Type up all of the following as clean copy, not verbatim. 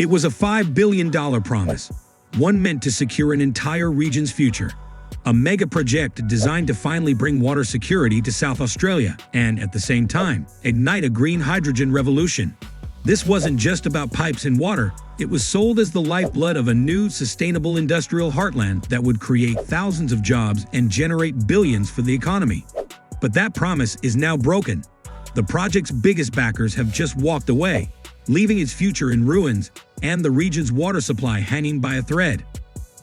It was a $5 billion promise, one meant to secure an entire region's future. A mega project designed to finally bring water security to South Australia and, at the same time, ignite a green hydrogen revolution. This wasn't just about pipes and water, it was sold as the lifeblood of a new, sustainable industrial heartland that would create thousands of jobs and generate billions for the economy. But that promise is now broken. The project's biggest backers have just walked away, leaving its future in ruins and the region's water supply hanging by a thread.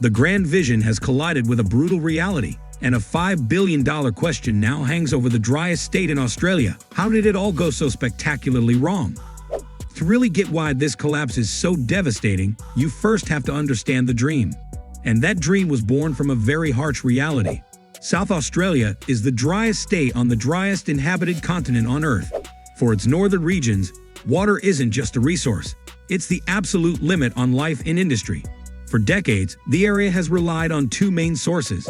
The grand vision has collided with a brutal reality, and a $5 billion question now hangs over the driest state in Australia. How did it all go so spectacularly wrong? To really get why this collapse is so devastating, you first have to understand the dream. And that dream was born from a very harsh reality. South Australia is the driest state on the driest inhabited continent on Earth. For its northern regions, water isn't just a resource, it's the absolute limit on life in industry. For decades, the area has relied on two main sources,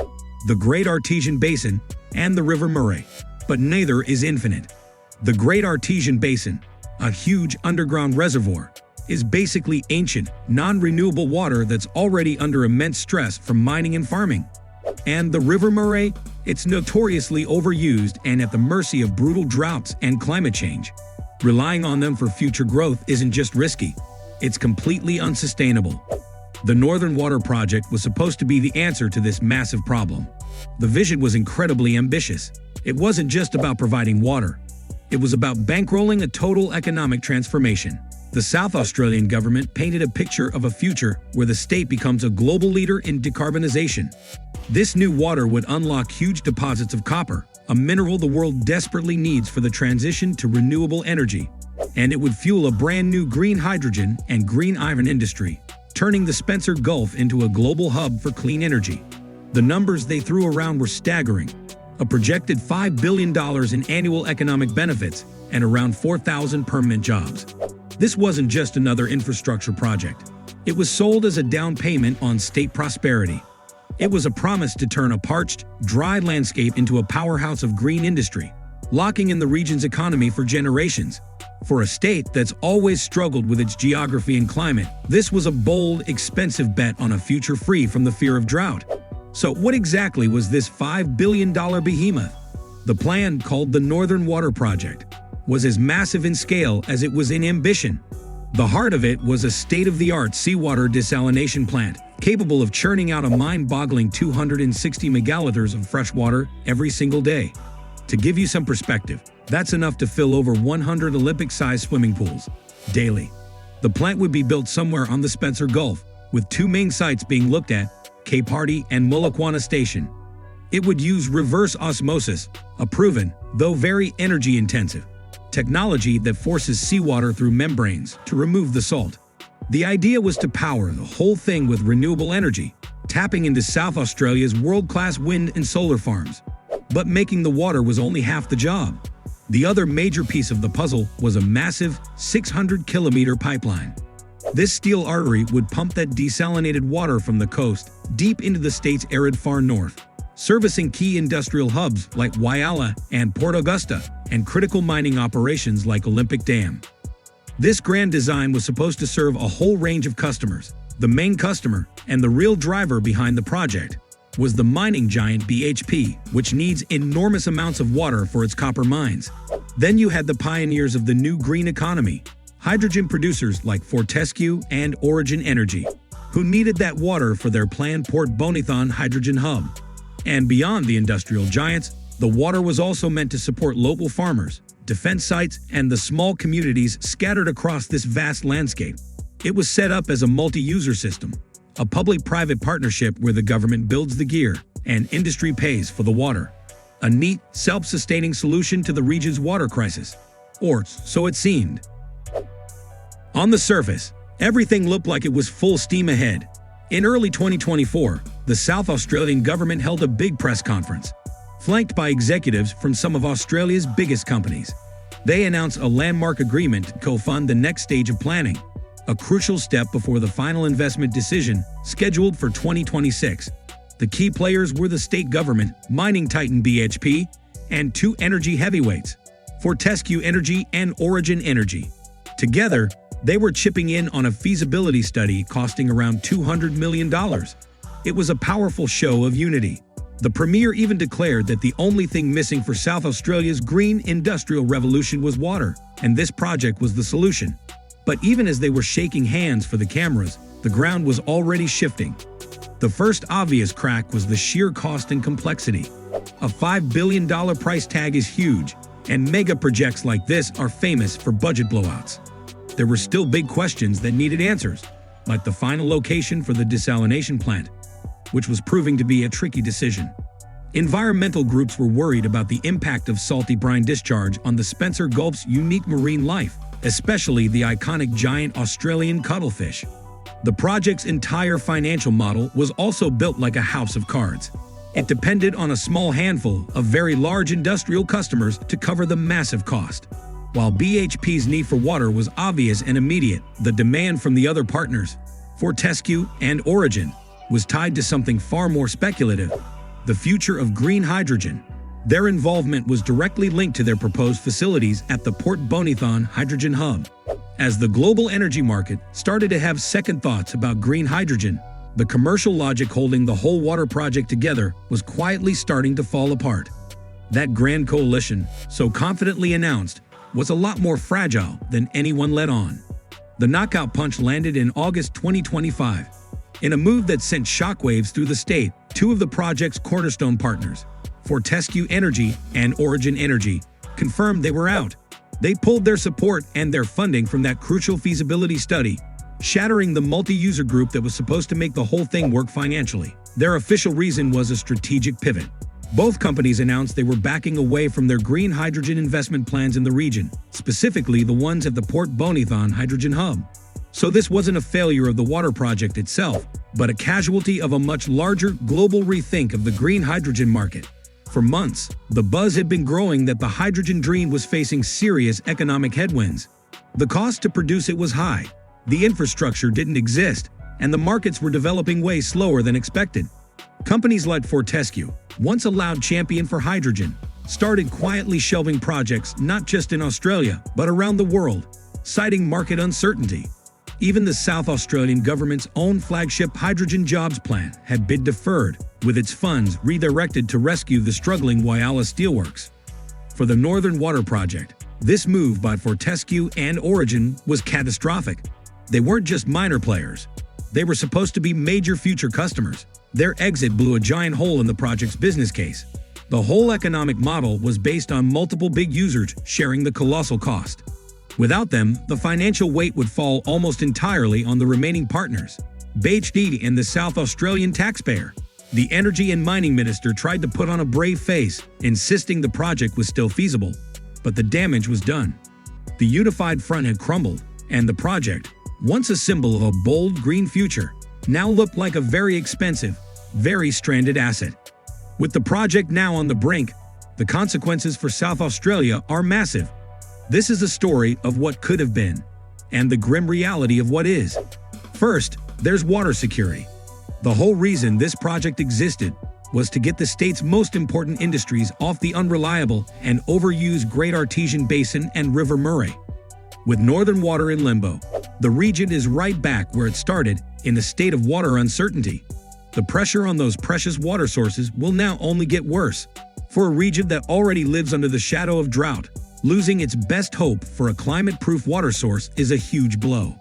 the Great Artesian Basin and the River Murray. But neither is infinite. The Great Artesian Basin, a huge underground reservoir, is basically ancient, non-renewable water that's already under immense stress from mining and farming. And the River Murray, it's notoriously overused and at the mercy of brutal droughts and climate change. Relying on them for future growth isn't just risky, it's completely unsustainable. The Northern Water Project was supposed to be the answer to this massive problem. The vision was incredibly ambitious. It wasn't just about providing water. It was about bankrolling a total economic transformation. The South Australian government painted a picture of a future where the state becomes a global leader in decarbonization. This new water would unlock huge deposits of copper, a mineral the world desperately needs for the transition to renewable energy. And it would fuel a brand new green hydrogen and green iron industry, turning the Spencer Gulf into a global hub for clean energy. The numbers they threw around were staggering. A projected $5 billion in annual economic benefits and around 4,000 permanent jobs. This wasn't just another infrastructure project. It was sold as a down payment on state prosperity. It was a promise to turn a parched, dry landscape into a powerhouse of green industry, locking in the region's economy for generations. For a state that's always struggled with its geography and climate, this was a bold, expensive bet on a future free from the fear of drought. So what exactly was this $5 billion behemoth? The plan, called the Northern Water Project, was as massive in scale as it was in ambition. The heart of it was a state-of-the-art seawater desalination plant, capable of churning out a mind-boggling 260 megaliters of fresh water every single day. To give you some perspective, that's enough to fill over 100 Olympic-sized swimming pools daily. The plant would be built somewhere on the Spencer Gulf, with two main sites being looked at, Cape Hardy and Mulakwana Station. It would use reverse osmosis, a proven, though very energy-intensive, technology that forces seawater through membranes to remove the salt. The idea was to power the whole thing with renewable energy, tapping into South Australia's world-class wind and solar farms. But making the water was only half the job. The other major piece of the puzzle was a massive 600-kilometer pipeline. This steel artery would pump that desalinated water from the coast deep into the state's arid far north, servicing key industrial hubs like Whyalla and Port Augusta and critical mining operations like Olympic Dam. This grand design was supposed to serve a whole range of customers. The main customer, and the real driver behind the project, was the mining giant BHP, which needs enormous amounts of water for its copper mines. Then you had the pioneers of the new green economy, hydrogen producers like Fortescue and Origin Energy, who needed that water for their planned Port Bonithon hydrogen hub. And beyond the industrial giants, the water was also meant to support local farmers, defense sites, and the small communities scattered across this vast landscape. It was set up as a multi-user system, a public-private partnership where the government builds the gear and industry pays for the water. A neat, self-sustaining solution to the region's water crisis. Or so it seemed. On the surface, everything looked like it was full steam ahead. In early 2024, the South Australian government held a big press conference, flanked by executives from some of Australia's biggest companies. They announced a landmark agreement to co-fund the next stage of planning, a crucial step before the final investment decision, scheduled for 2026. The key players were the state government, mining titan BHP, and two energy heavyweights, Fortescue Energy and Origin Energy. Together, They were chipping in on a feasibility study costing around $200 million. It was a powerful show of unity. The premier even declared that the only thing missing for South Australia's green industrial revolution was water, and this project was the solution. But even as they were shaking hands for the cameras, the ground was already shifting. The first obvious crack was the sheer cost and complexity. A $5 billion price tag is huge, and mega projects like this are famous for budget blowouts. There were still big questions that needed answers, like the final location for the desalination plant, which was proving to be a tricky decision. Environmental groups were worried about the impact of salty brine discharge on the Spencer Gulf's unique marine life, especially the iconic giant Australian cuttlefish. The project's entire financial model was also built like a house of cards. It depended on a small handful of very large industrial customers to cover the massive cost. While BHP's need for water was obvious and immediate, the demand from the other partners, Fortescue and Origin, was tied to something far more speculative: the future of green hydrogen. Their involvement was directly linked to their proposed facilities at the Port Bonithon Hydrogen Hub. As the global energy market started to have second thoughts about green hydrogen, the commercial logic holding the whole water project together was quietly starting to fall apart. That grand coalition, so confidently announced, was a lot more fragile than anyone let on. The knockout punch landed in August 2025. In a move that sent shockwaves through the state, two of the project's cornerstone partners, Fortescue Energy and Origin Energy, confirmed they were out. They pulled their support and their funding from that crucial feasibility study, shattering the multi-user group that was supposed to make the whole thing work financially. Their official reason was a strategic pivot. Both companies announced they were backing away from their green hydrogen investment plans in the region, specifically the ones at the Port Bonithon Hydrogen Hub. So this wasn't a failure of the water project itself, but a casualty of a much larger global rethink of the green hydrogen market. For months, the buzz had been growing that the hydrogen dream was facing serious economic headwinds. The cost to produce it was high, the infrastructure didn't exist, and the markets were developing way slower than expected. Companies like Fortescue, once a loud champion for hydrogen, started quietly shelving projects not just in Australia, but around the world, citing market uncertainty. Even the South Australian government's own flagship Hydrogen Jobs Plan had been deferred, with its funds redirected to rescue the struggling Whyalla Steelworks. For the Northern Water Project, this move by Fortescue and Origin was catastrophic. They weren't just minor players. They were supposed to be major future customers. Their exit blew a giant hole in the project's business case. The whole economic model was based on multiple big users sharing the colossal cost. Without them, the financial weight would fall almost entirely on the remaining partners, BHP and the South Australian taxpayer. The Energy and Mining Minister tried to put on a brave face, insisting the project was still feasible, but the damage was done. The unified front had crumbled, and the project, once a symbol of a bold green future, now looked like a very expensive, very stranded asset. With the project now on the brink, the consequences for South Australia are massive. This is a story of what could have been, and the grim reality of what is. First, there's water security. The whole reason this project existed was to get the state's most important industries off the unreliable and overused Great Artesian Basin and River Murray. With northern water in limbo, the region is right back where it started, in a state of water uncertainty. The pressure on those precious water sources will now only get worse. For a region that already lives under the shadow of drought, losing its best hope for a climate-proof water source is a huge blow.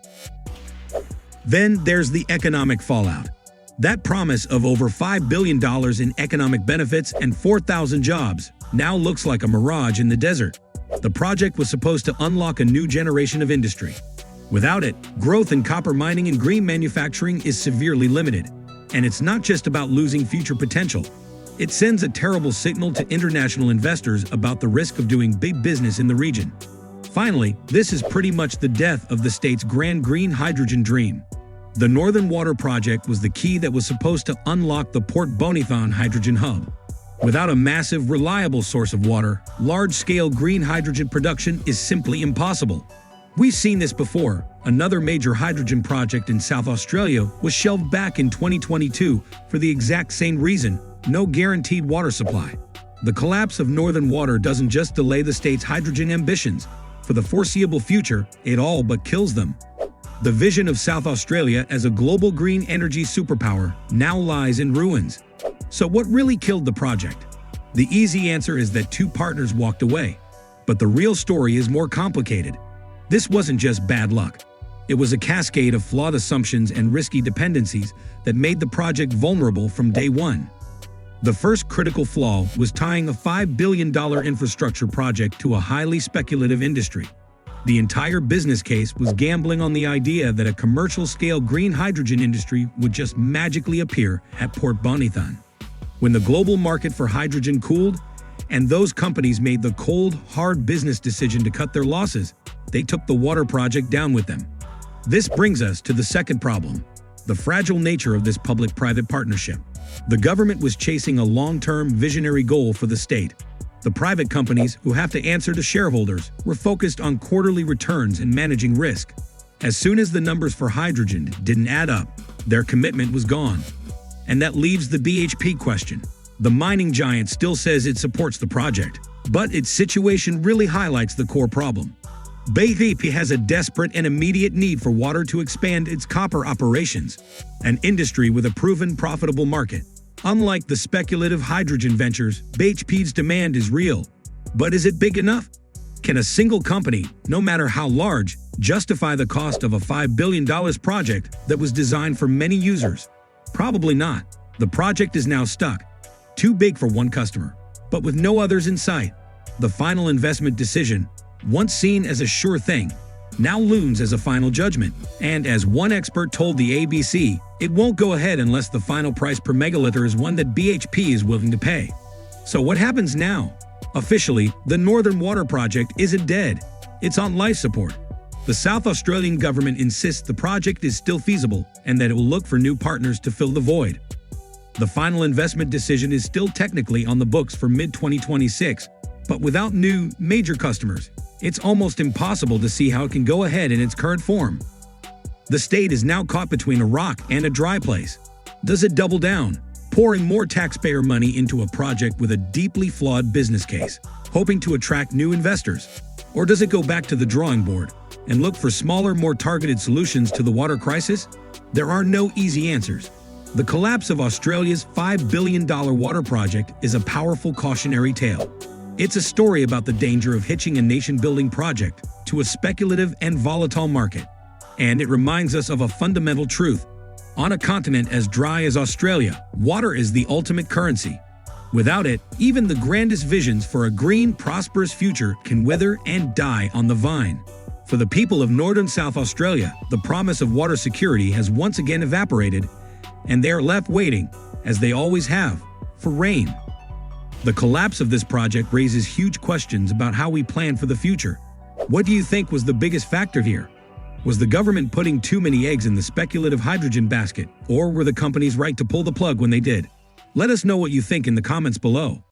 Then there's the economic fallout. That promise of over $5 billion in economic benefits and 4,000 jobs now looks like a mirage in the desert. The project was supposed to unlock a new generation of industry. Without it, growth in copper mining and green manufacturing is severely limited. And it's not just about losing future potential. It sends a terrible signal to international investors about the risk of doing big business in the region. Finally, this is pretty much the death of the state's grand green hydrogen dream. The Northern Water Project was the key that was supposed to unlock the Port Bonithon Hydrogen Hub. Without a massive, reliable source of water, large-scale green hydrogen production is simply impossible. We've seen this before. Another major hydrogen project in South Australia was shelved back in 2022 for the exact same reason: no guaranteed water supply. The collapse of Northern Water doesn't just delay the state's hydrogen ambitions. For the foreseeable future, it all but kills them. The vision of South Australia as a global green energy superpower now lies in ruins. So what really killed the project? The easy answer is that two partners walked away. But the real story is more complicated. This wasn't just bad luck. It was a cascade of flawed assumptions and risky dependencies that made the project vulnerable from day one. The first critical flaw was tying a $5 billion infrastructure project to a highly speculative industry. The entire business case was gambling on the idea that a commercial-scale green hydrogen industry would just magically appear at Port Bonython. When the global market for hydrogen cooled, and those companies made the cold, hard business decision to cut their losses, they took the water project down with them. This brings us to the second problem: the fragile nature of this public-private partnership. The government was chasing a long-term visionary goal for the state. The private companies, who have to answer to shareholders, were focused on quarterly returns and managing risk. As soon as the numbers for hydrogen didn't add up, their commitment was gone. And that leaves the BHP question. The mining giant still says it supports the project, but its situation really highlights the core problem. BHP has a desperate and immediate need for water to expand its copper operations, an industry with a proven profitable market. Unlike the speculative hydrogen ventures, BHP's demand is real. But is it big enough? Can a single company, no matter how large, justify the cost of a $5 billion project that was designed for many users? Probably not. The project is now stuck, too big for one customer, but with no others in sight. The final investment decision, once seen as a sure thing, now looms as a final judgment. And as one expert told the ABC, it won't go ahead unless the final price per megaliter is one that BHP is willing to pay. So what happens now? Officially, the Northern Water Project isn't dead. It's on life support. The South Australian government insists the project is still feasible and that it will look for new partners to fill the void. The final investment decision is still technically on the books for mid-2026, but without new, major customers, it's almost impossible to see how it can go ahead in its current form. The state is now caught between a rock and a dry place. Does it double down, pouring more taxpayer money into a project with a deeply flawed business case, hoping to attract new investors? Or does it go back to the drawing board and look for smaller, more targeted solutions to the water crisis? There are no easy answers. The collapse of Australia's $5 billion water project is a powerful cautionary tale. It's a story about the danger of hitching a nation-building project to a speculative and volatile market. And it reminds us of a fundamental truth. On a continent as dry as Australia, water is the ultimate currency. Without it, even the grandest visions for a green, prosperous future can wither and die on the vine. For the people of northern South Australia, the promise of water security has once again evaporated, and they are left waiting, as they always have, for rain. The collapse of this project raises huge questions about how we plan for the future. What do you think was the biggest factor here? Was the government putting too many eggs in the speculative hydrogen basket, or were the companies right to pull the plug when they did? Let us know what you think in the comments below.